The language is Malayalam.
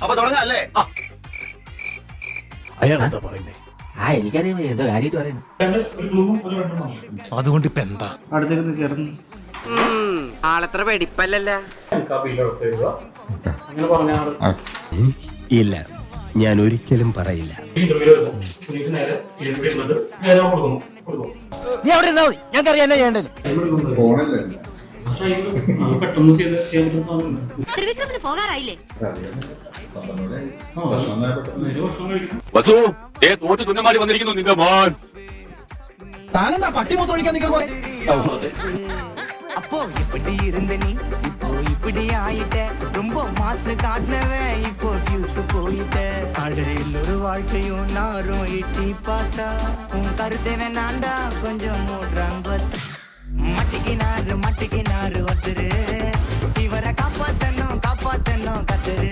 അപ്പൊ തുടങ്ങാല്ലേ? അയാൾ എന്താ പറയുന്നേ? എനിക്കറിയാം എന്തോ കാര്യമായിട്ട് പറയുന്നത്. അതുകൊണ്ട് ഇപ്പൊ എന്താ? അടുത്തേക്ക് ചേർന്ന് ആളത്ര വെടിപ്പല്ലല്ല. ഇല്ല, ഞാൻ ഒരിക്കലും പറയില്ല. നീ അവിടെ ഇരുന്നാ മതി, ഞങ്ങൾക്കറിയാം എന്നാ ചെയ്യേണ്ടത്. ത്രിവിക്രമിന് പോകാറായില്ലേ? വസു, തോറ്റ് തുന്നമാടി വന്നിരിക്കുന്നു നിന്റെ മോൻ. താനെന്താ പട്ടി മൊത്തം ഒഴിക്കാൻ നിൽക്കുമ്പോ? அப்போ இப்படி இருந்த நீ இப்போ இப்படி ஆயிட்ட ரொம்ப மாசு காட்டினவன் இப்போ ஃபியூஸ் போயிட்ட அடையில் ஒரு வாழ்க்கையும் நாரும் எட்டி பார்த்தா உன் கருத்தை வேணாண்டா கொஞ்சம் மூடுறாங்க மட்டிக்கினாரு ஒருத்தரு இவரை காப்பாத்தணும் கத்துரு